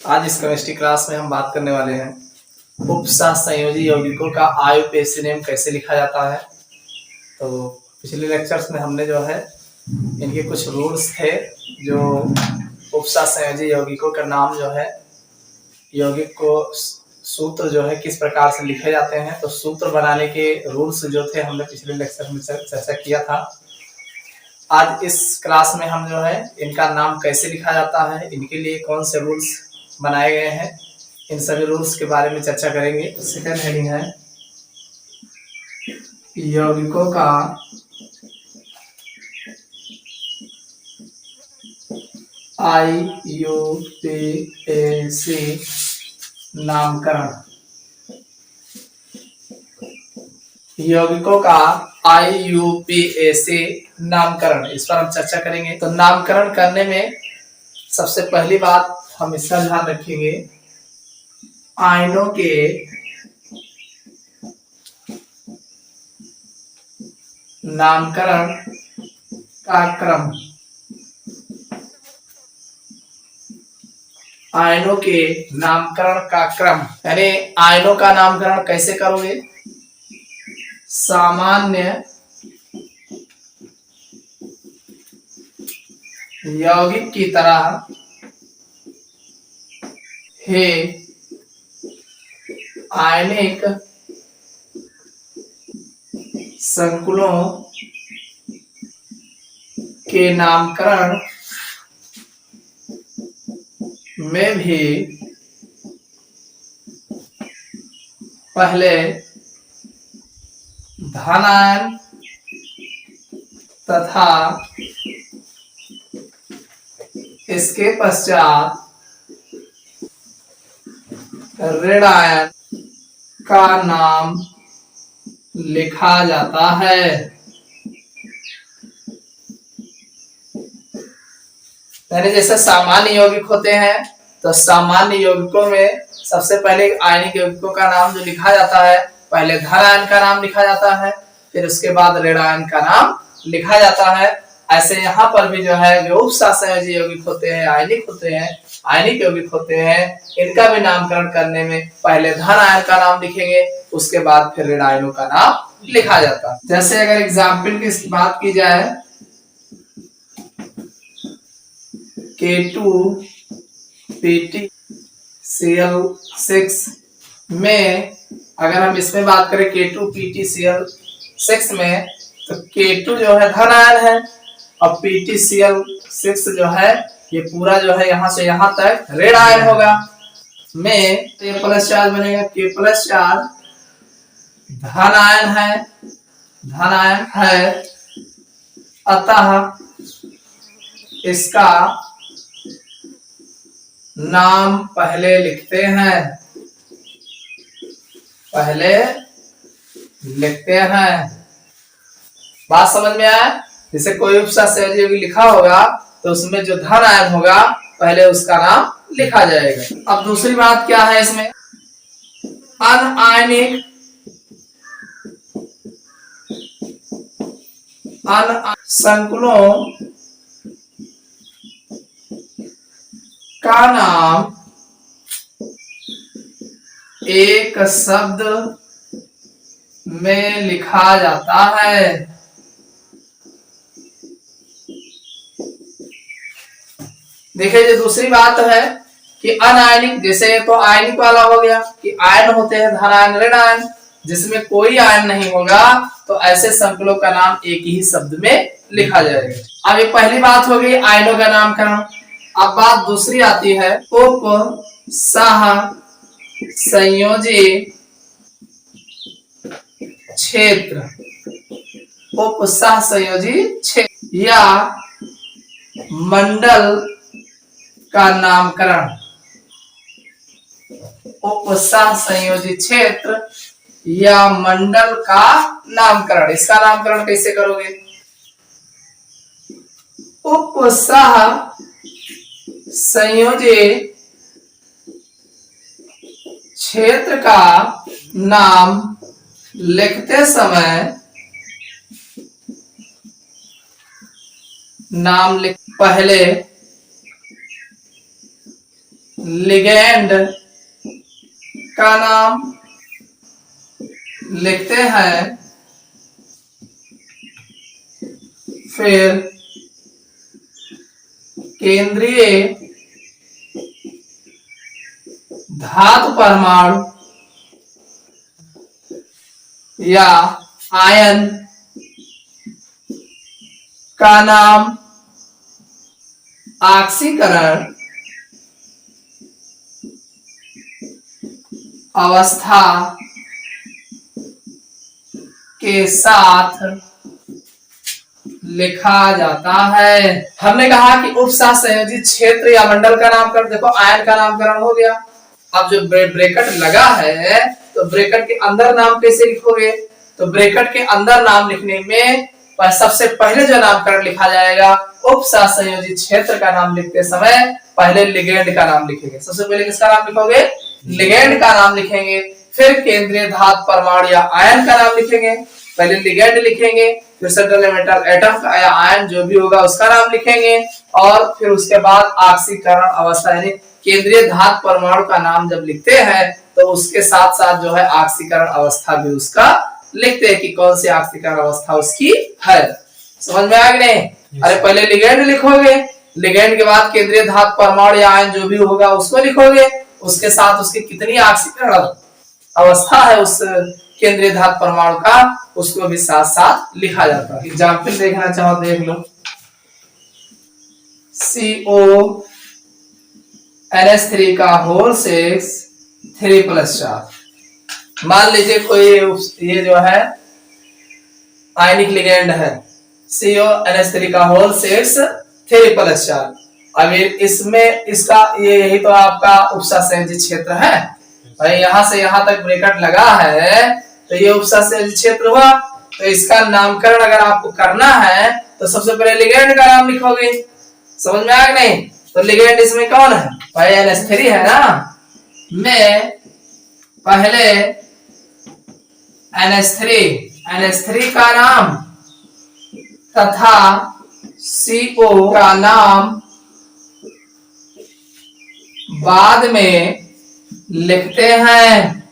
आज इस chemistry class में हम बात करने वाले हैं उपसह संयोजी यौगिकों का आईयूपीएसी नेम कैसे लिखा जाता है। तो पिछले लेक्चर्स में हमने जो है इनके कुछ रूल्स थे, जो उपसह संयोजी यौगिकों का नाम जो है यौगिक को सूत्र जो है किस प्रकार से लिखे जाते हैं, तो सूत्र बनाने के रूल्स जो थे हमने पिछले लेक्चर में चर्चा किया था। आज इस क्लास में हम जो है इनका नाम कैसे लिखा जाता है, इनके लिए कौन से रूल्स बनाए गए हैं, इन सभी रूल्स के बारे में चर्चा करेंगे। सेकंड हेडिंग है यौगिकों का आईयूपीएसी नामकरण। यौगिकों का आईयूपीएसी नामकरण, इस पर हम चर्चा करेंगे। तो नामकरण करने में सबसे पहली बात हम इसका ध्यान रखेंगे, आयनों के नामकरण का क्रम। आयनों के नामकरण का क्रम यानी आयनों का नामकरण कैसे करोगे? सामान्य यौगिक की तरह हे आयनिक संकुलों के नामकरण में भी पहले धन आयन तथा इसके पश्चात ऋण आयन का नाम लिखा जाता है। यानी जैसे सामान्य यौगिक होते हैं, तो सामान्य यौगिकों में सबसे पहले आयनिक यौगिकों का नाम जो लिखा जाता है, पहले धन आयन का नाम लिखा जाता है, फिर उसके बाद ऋण आयन का नाम लिखा जाता है। ऐसे यहाँ पर भी जो है जो उपसह संयोजी यौगिक होते हैं, आयनिक होते हैं, आयनिक यौगिक होते हैं, इनका भी नामकरण करने में पहले धन आयन का नाम लिखेंगे, उसके बाद फिर ऋण आयनों का नाम लिखा जाता है। जैसे अगर एग्जाम्पल की बात की जाए, K2PtCl6 में, अगर हम इसमें बात करें K2PtCl6 में, तो K2 जो है धन आयन है और PtCl6 जो है ये पूरा जो है यहाँ से यहाँ तक ऋण आयन होगा। में तो ये प्लस चार्ज बनेगा, K प्लस चार्ज धन आयन है, अतः इसका नाम पहले लिखते हैं, बात समझ में आया? जैसे कोई उपसह संयोजी यौगिक लिखा होगा तो उसमें जो धन आयन होगा पहले उसका नाम लिखा जाएगा। अब दूसरी बात क्या है इसमें, अनआयनिक संकुलों का नाम एक शब्द में लिखा जाता है। देखिए जो दूसरी बात है कि अनायनिक, जैसे तो आयनिक वाला हो गया कि आयन होते हैं धन आयन ऋण आयन, जिसमें कोई आयन नहीं होगा तो ऐसे संकुलों का नाम एक ही शब्द में लिखा जाएगा। अब ये पहली बात हो गई आयनों का नामकरण। अब बात दूसरी आती है उपसह संयोजी क्षेत्र। उपसह संयोजी क्षेत्र या मंडल का नामकरण। उपसह संयोजी क्षेत्र या मंडल का नामकरण, इसका नामकरण कैसे करोगे? उपसह संयोजी क्षेत्र का नाम लिखते समय पहले लिगेंड का नाम लिखते हैं, फिर केंद्रीय धातु परमाणु या आयन का नाम ऑक्सीकरण अवस्था के साथ लिखा जाता है। हमने कहा कि उपसात संयोजित क्षेत्र या मंडल का नामकरण, देखो आयन का नामकरण हो गया। अब जो ब्रैकेट लगा है तो ब्रैकेट के अंदर नाम कैसे लिखोगे? तो ब्रैकेट के अंदर नाम लिखने में सबसे पहले जो नामकरण लिखा जाएगा, उपसात संयोजित क्षेत्र का नाम लिखते समय पहले लिगेंड का नाम लिखेंगे। सबसे पहले किसका नाम लिखोगे? लिगेंड का नाम लिखेंगे। फिर केंद्रीय धातु परमाणु या आयन का नाम लिखेंगे। पहले लिगेंड लिखेंगे, फिर सेंट्रल एलिमेंटल एटम या आयन जो भी होगा उसका नाम लिखेंगे, और फिर उसके बाद ऑक्सीकरण अवस्था यानी केंद्रीय धातु परमाणु का नाम जब लिखते हैं तो उसके साथ साथ जो है ऑक्सीकरण अवस्था भी उसका लिखते हैं कि कौन सी ऑक्सीकरण अवस्था उसकी है। समझ में आ गई नहीं? अरे पहले लिगेंड लिखोगे, लिगेंड के बाद केंद्रीय धातु परमाणु या आयन जो भी होगा उसको लिखोगे, उसके साथ उसकी कितनी ऑक्सीकरण अवस्था है उस केंद्रीय धातु परमाणु का, उसको भी साथ साथ लिखा जाता है। एग्जाम्पल देखना चाहो देख लो। CONH3 का होल 6 3+4। मान लीजिए कोई ये जो है आयनिक लिगेंड है, CONH3 का होल 6 3+4। अब इसमें इसका यही तो आपका उपसात संयोजित क्षेत्र है भाई। यहाँ से यहाँ तक ब्रैकेट लगा है तो ये उपसात संयोजित क्षेत्र हुआ। तो इसका नामकरण अगर आपको करना है तो सबसे पहले लिगेंड का नाम लिखोगे। समझ में आ गया नहीं? तो लिगेंड इसमें कौन है भाई? NH3 है ना। मैं पहले NH3 का नाम तथा CO का नाम बाद में लिखते हैं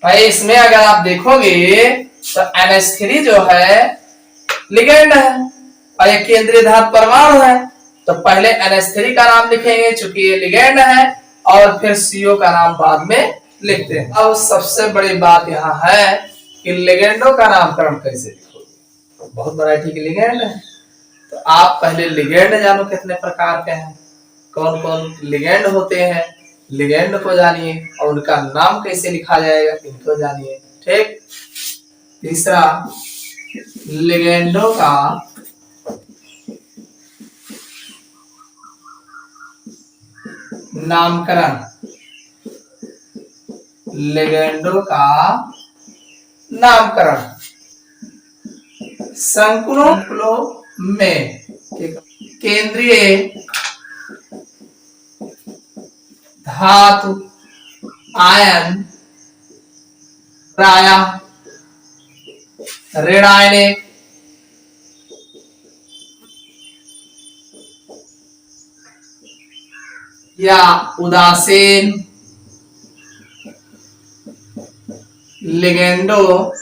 भाई। इसमें अगर आप देखोगे तो NH3 जो है लिगेंड है और ये केंद्रीय धातु परमाणु है, तो पहले NH3 का नाम लिखेंगे चूंकि ये लिगेंड है, और फिर CO का नाम बाद में लिखते हैं। अब सबसे बड़ी बात यहाँ है कि लिगेंडों का नामकरण कैसे लिखोगे? बहुत वैरायटी के लिगेंड है, तो आप पहले लिगेंड जानो कितने प्रकार के हैं, कौन कौन लिगेंड होते हैं, लिगेंड को जानिए और उनका नाम कैसे लिखा जाएगा इनको जानिए। ठीक। तीसरा, लिगेंडों का नामकरण। लिगेंडों का नामकरण संकुलों में केंद्रीय धातु आयन प्रायः ऋणायनिक या उदासीन लिगेंडों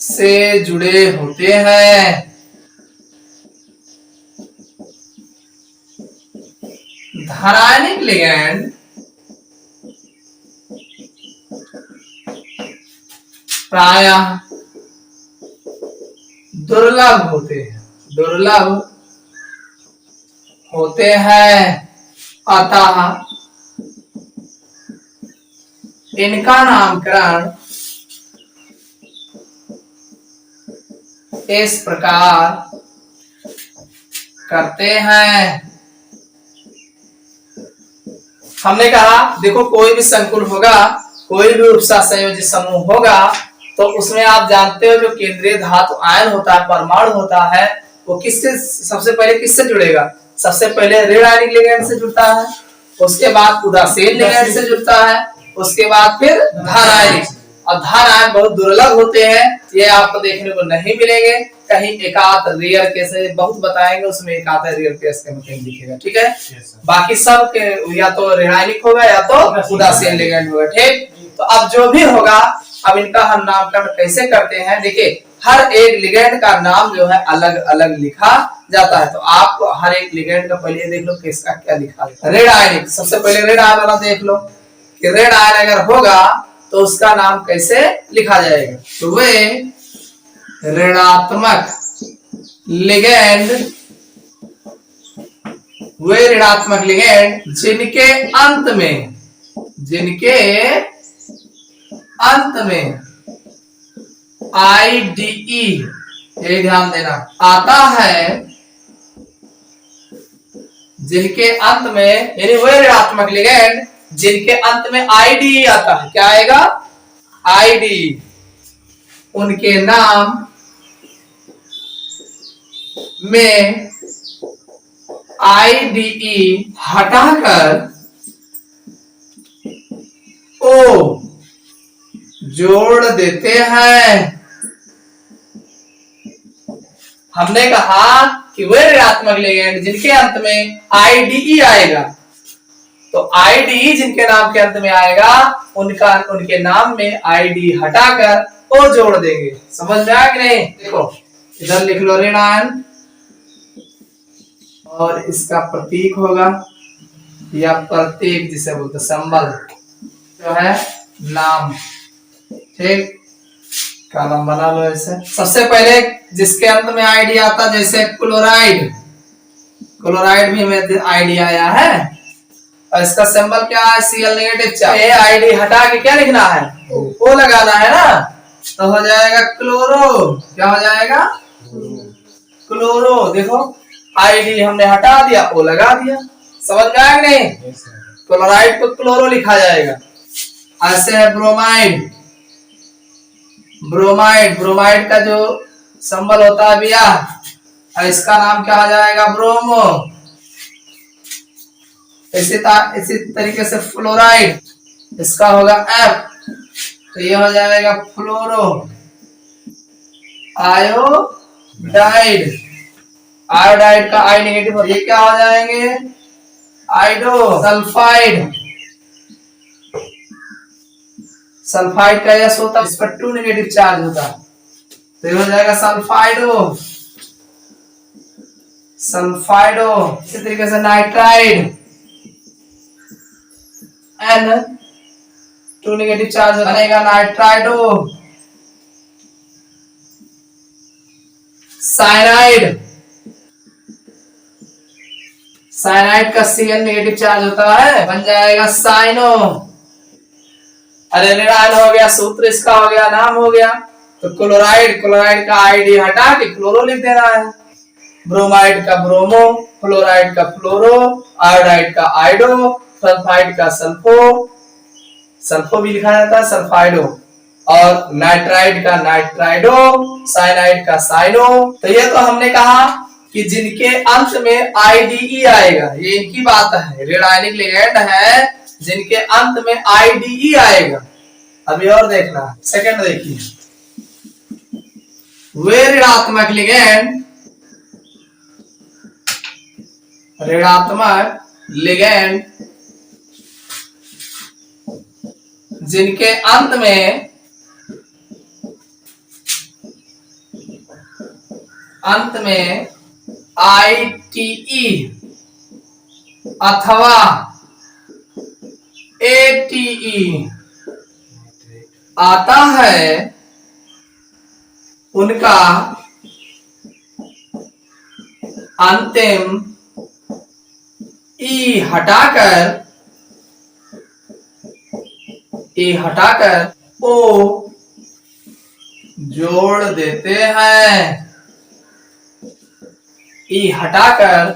से जुड़े होते हैं। धनायनिक लिगेंड प्रायः दुर्लभ होते हैं, अतः इनका नामकरण इस प्रकार करते हैं। हमने कहा देखो कोई भी संकुल होगा, कोई भी उपसात संयोजित समूह होगा, तो उसमें आप जानते हो जो केंद्रीय धातु आयन होता है, परमाणु होता है, वो किससे सबसे पहले किससे जुड़ेगा? सबसे पहले ऋण आयनिक लिगेंड से जुड़ता है, उसके बाद उदासीन लिगेंड से जुड़ता है, उसके बाद फिर धन आयनिक। और धन आयन बहुत दुर्लभ होते हैं, ये आपको देखने को नहीं मिलेंगे। कहीं एकाध रेयर केस बहुत बताएंगे, उसमें एकाध रेयर केस के मतलब दिखेगा, ठीक है। बाकी सब के या तो ऋणायनिक होगा या तो उदासीन लिगेंड होगा, ठीक। तो अब जो भी होगा, अब इनका हम नामकरण कैसे करते हैं, देखिए हर एक लिगेंड का नाम जो है अलग अलग लिखा जाता है। तो आपको हर एक लिगेंड का पहले देख लो किसका क्या लिखा है। रेड आयनिक, सबसे पहले रेड आयन वाला देख लो कि रेड आयन अगर होगा तो उसका नाम कैसे लिखा जाएगा। तो वे ऋणात्मक लिगेंड, वे ऋणात्मक लिगेंड जिनके अंत में आईडीई, ये ध्यान देना, आता है, जिनके अंत में, यानी वह ऋणात्मक लिगेंड जिनके अंत में आईडीई आता है। क्या आएगा? आईडीई। उनके नाम में आईडीई हटाकर ओ जोड़ देते हैं। हमने कहा कि वे ऋणात्मक लिगेंड जिनके अंत में आईडीई आएगा, तो आईडीई जिनके नाम के अंत में आएगा उनके नाम में आईडी हटाकर ओ जोड़ देंगे। समझ में आया कि नहीं? देखो इधर लिख लो ऋण आयन, और इसका प्रतीक होगा या प्रतीक जिसे बोलते सिंबल जो है नाम, ठीक। कॉलम बना लो ऐसे। सबसे पहले जिसके अंत में आईडी आता, जैसे क्लोराइड, क्लोराइड भी में आईडी आया है, और इसका सिंबल क्या है? Cl negative charge. ये आईडी हटा के क्या लिखना है? ओ लगाना है ना, तो हो जाएगा क्लोरो। क्या हो जाएगा? क्लोरो। देखो आईडी हमने हटा दिया, ओ लगा दिया। समझ में आया कि नहीं? क्लोराइड को क्लोरो लिखा जाएगा। ऐसे है ब्रोमाइड, ब्रोमाइड, ब्रोमाइड का जो सिंबल होता है भैया, इसका नाम क्या हो जाएगा? ब्रोमो। इसी तरीके से फ्लोराइड, इसका होगा F, तो ये हो जाएगा फ्लोरो। आयोडाइड, आयोडाइड का आई नेगेटिव, ये क्या हो जाएंगे? आइडो। सल्फाइड, सल्फाइड का यस होता है, इस पर 2 नेगेटिव चार्ज होता है, तो ये हो जाएगा सल्फाइडो। सल्फाइडो। इसी तरीके से नाइट्राइड, N 2 नेगेटिव चार्ज बनेगा नाइट्राइडो। साइनाइड, साइनाइड का Cl नेगेटिव चार्ज होता है, बन जाएगा साइनो। अरे ऋणायन हो गया, सूत्र इसका हो गया, नाम हो गया। तो क्लोराइड, क्लोराइड का आईडी हटा के क्लोरो लिख देना है। ब्रोमाइड का ब्रोमो, फ्लोराइड का फ्लोरो, आयोडाइड का आइडो, सल्फाइड का सल्फो, सल्फो भी लिखा जाता है सल्फाइडो, और नाइट्राइड का नाइट्राइडो, साइनाइड का साइनो। तो ये तो हमने कहा कि जिनके अंत में आईडीई आएगा, ये इनकी बात है, ऋणायनिक लिगेंड है जिनके अंत में आईडीई आएगा। अभी और देखना, सेकंड देखिए, वे ऋणात्मक लिगेंड, ऋणात्मक लिगेंड जिनके अंत में आईटीई अथवा एटीई आता है, उनका अंतिम ई हटाकर ओ जोड़ देते हैं। ई हटाकर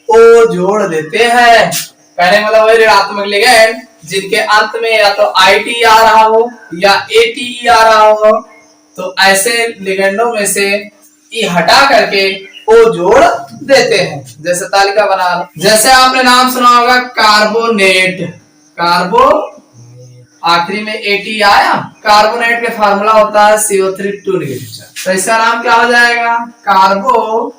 ओ जोड़ देते हैं, कहने का मतलब ऋणात्मक लिगेंड जिनके अंत में या तो आईटी आ रहा हो या एटीई आ रहा हो, तो ऐसे लिगेंडों में से ई हटा करके ओ जोड़ देते हैं। जैसे तालिका बना लो, जैसे आपने नाम सुना होगा कार्बोनेट, कार्बो आखिरी में एटी आया। कार्बोनेट के फार्मूला होता है CO3 2 नेगेटिव चार्ज। तो इसका नाम क्या हो जाएगा? कार्बोनेटो।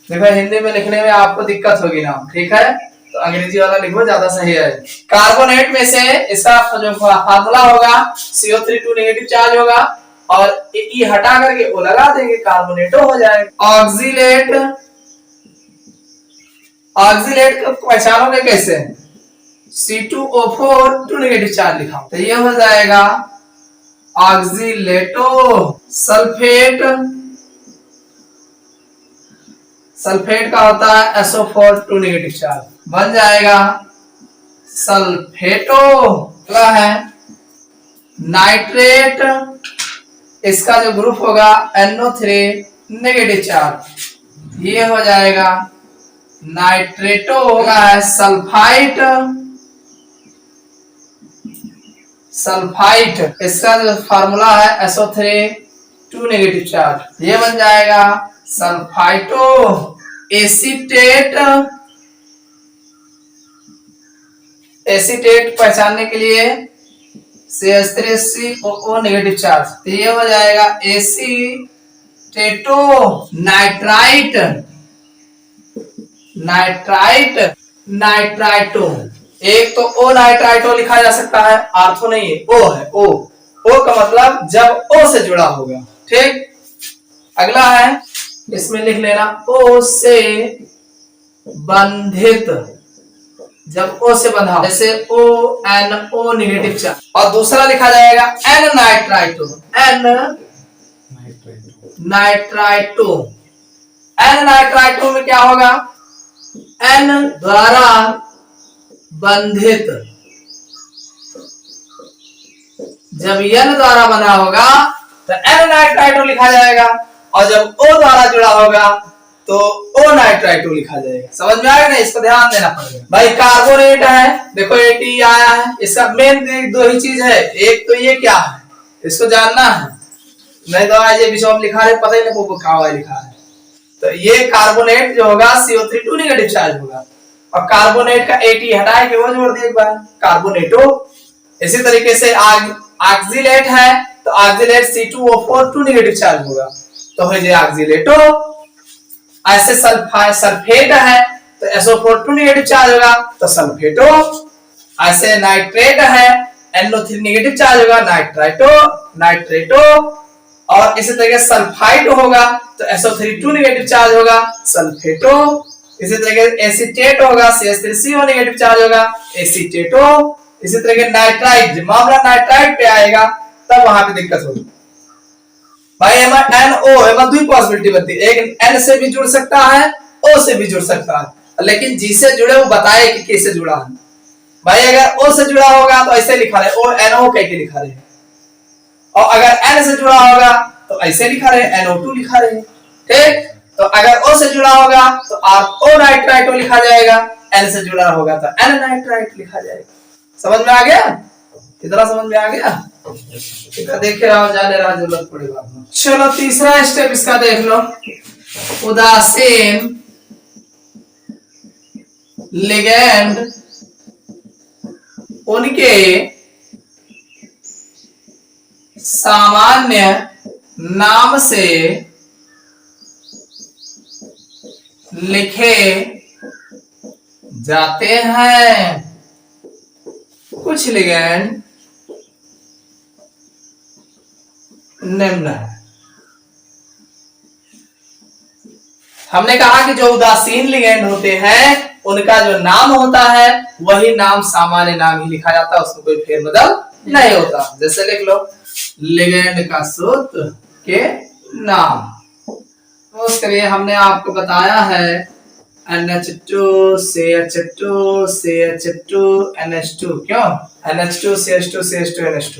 देखो हिंदी में लिखने में आपको दिक्कत होगी नाम, ठीक है, तो अंग्रेजी वाला लिखो, ज्यादा सही है। कार्बोनेट में से इसका जो फार्मूला होगा CO3 2 नेगेटिव चार्ज होगा और ई हटा करके वो लगा देंगे, कार्बोनेटो हो जाएगा। ऑक्सीलेट को पहचानोगे कैसे? C2O4 2 नेगेटिव चार्ज लिखा, तो ये हो जाएगा ऑक्सीलेटो। सल्फेट का होता है SO4 2 नेगेटिव चार्ज, बन जाएगा सल्फेटो। अगला है नाइट्रेट, इसका जो ग्रुप होगा NO3 नेगेटिव चार्ज, ये हो जाएगा नाइट्रेटो। होगा है सल्फाइट, इसका जो फार्मूला है SO3 2 नेगेटिव चार्ज, ये बन जाएगा सल्फाइटो। एसीटेट पहचानने के लिए CH3COO नेगेटिव चार्ज, तो ये हो जाएगा एसीटेटो। नाइट्राइटो, एक तो ओ नाइट्राइटो लिखा जा सकता है, आर्थो नहीं है, ओ है। ओ का मतलब जब ओ से जुड़ा होगा, ठीक। अगला है, इसमें लिख लेना ओ से बंधित, जब ओ से बंधा, जैसे ONO नेगेटिव चार्ज। और दूसरा लिखा जाएगा N नाइट्राइटो। N नाइट्राइटो में क्या होगा? N द्वारा बंधित, जब N द्वारा बना होगा तो N नाइट्राइटो लिखा जाएगा, और जब O द्वारा जुड़ा होगा तो O नाइट्राइटो लिखा जाएगा। समझ में आएगा ना? इसको ध्यान देना पड़ेगा भाई। कार्बोनेट है, देखो AT आया है, इसका मेन दो ही चीज है, एक तो ये क्या है, इसको जानना है, नहीं तो आज ये विषय में लिखा है, पता ही नहीं वो क्या लिखा है। तो ये कार्बोनेट जो होगा CO3 2 नेगेटिव चार्ज होगा, और कार्बोनेट का AT हटाए के वो जोड़ दिया एक बार, कार्बोनेटो। इसी तरीके से ऑक्सीलेट है, तो ऑक्सीलेट C2O4 2 नेगेटिव चार्ज होगा, तो हो जाए ऑक्सीलेटो। ऐसे सल्फेट है, तो SO4 2 नेगेटिव चार्ज होगा, तो सल्फेटो। ऐसे नाइट्रेट है, NO3 नेगेटिव चार्ज होगा, नाइट्रेटो। और इसी तरीके सल्फाइड होगा, तो SO3 2 नेगेटिव चार्ज होगा, सल्फेटो। इसी तरीके एसीटेट होगा, CH3CO नेगेटिव चार्ज होगा, एसीटेटो। इसी तरीके नाइट्राइट, जब मामला नाइट्राइट पे आएगा तब वहां पे दिक्कत होगी भाई। NO दो पॉसिबिलिटी बनती है, एक N से भी जुड़ सकता है, O से भी जुड़ सकता है, लेकिन जिससे जुड़े वो बताए कि कैसे जुड़ा है भाई। अगर O से जुड़ा होगा तो ऐसे लिखा रहे, ONO कह के लिखा रहे, और अगर N से जुड़ा होगा तो ऐसे लिखा रहे, NO2 लिखा रहे, ठीक। तो अगर O से जुड़ा होगा तो O नाइट्राइटो लिखा जाएगा, N से जुड़ा होगा तो N नाइट्राइट लिखा जाएगा। समझ में आ गया? कितना समझ में आ गया? देखे रहो, जाने रहा, जरूरत पड़ेगा। चलो तीसरा स्टेप इसका देख लो। उदासीन लिगेंड उनके सामान्य नाम से लिखे जाते हैं। कुछ लिगेंड निम्न है। हमने कहा कि जो उदासीन लिगेंड होते हैं उनका जो नाम होता है वही नाम सामान्य नाम ही लिखा जाता है, उसमें कोई फेरबदल नहीं होता। जैसे लिख लो लिगेंड का सूत्र के नाम। तो उसके लिए हमने आपको बताया है NH2 CH2 CH2 NH2। क्यों NH2 CH2 CH2 NH2?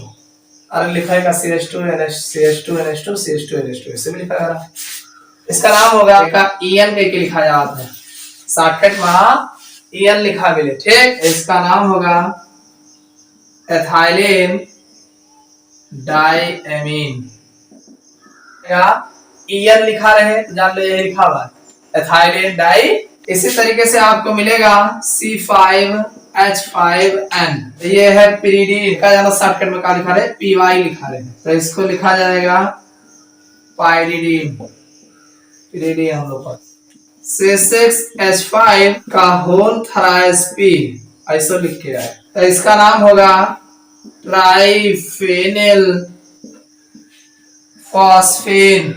अरे लिखेगा CH2 CH2 NH2 CH2 NH2, ऐसे भी लिखा जा रहा है। इसका नाम होगा EN के लिखा जाता है, शॉर्टकट में EN लिखा मिले, ठीक। इसका नाम होगा एथाइलिन डाइएमीन। EN लिखा रहे तो जान लो ये लिखा हुआ एथाइलिन डाई। इसी तरीके से आपको मिलेगा C5 H5N, ये है pyridine का, ज्यादा शॉर्टकट में क्या लिखा रहे हैं, PY लिखा रहे हैं, तो इसको लिखा जाएगा pyridine, pyridine हम लोग पर। C6H5 का होल थ्राइस P ऐसा लिख के आए, तो इसका नाम होगा ट्राइफेनिल फॉस्फेन।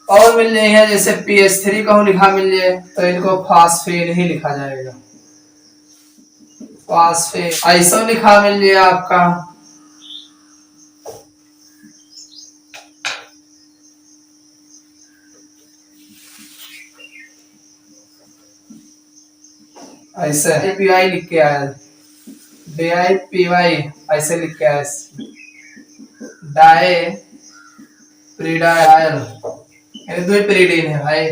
और मिल जाए है जैसे PH3 का लिखा मिल जाए तो इनको फॉस्फेन ही लिखा जाएगा, फॉस्फेन ऐसा लिखा मिल जाए आपका। ऐसे PY लिख के आया, DIPY ऐसे लिख के आया, डाई प्रीडाइल, यानी दो pyridine है भाई,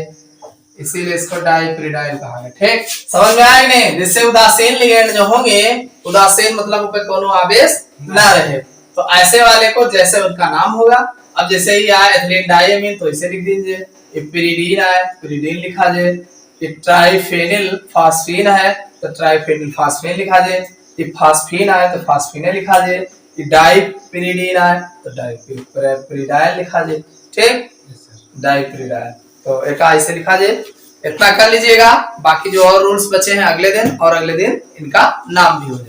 इसीलिए इसको डाइप्रिडाइल कहा है। ठीक, समझ में आया नहीं? जिससे उदासीन लिगेंड जो होंगे, उदासीन मतलब ऊपर कोनो आवेश ना रहे, तो ऐसे वाले को जैसे उनका नाम होगा। अब जैसे ही आए एथिलीन डाइमीन तो इसे लिख दीजिए, ये pyridine आए pyridine लिखा जाए, ये ट्राइफेनिल फॉस्फीन है तो ट्राइफेनिल फॉस्फीन लिखा जाए, ये फॉस्फीन आए तो फॉस्फीन लिखा जाए, ये डाइप्रिडीन आए तो डाइप्रिडाइल लिखा जाए। ठीक, डाइप्रिडाइल तो एक ऐसे लिखा जाए। इतना कर लीजिएगा, बाकी जो और रूल्स बचे हैं अगले दिन, और अगले दिन इनका नाम भी हो जाए।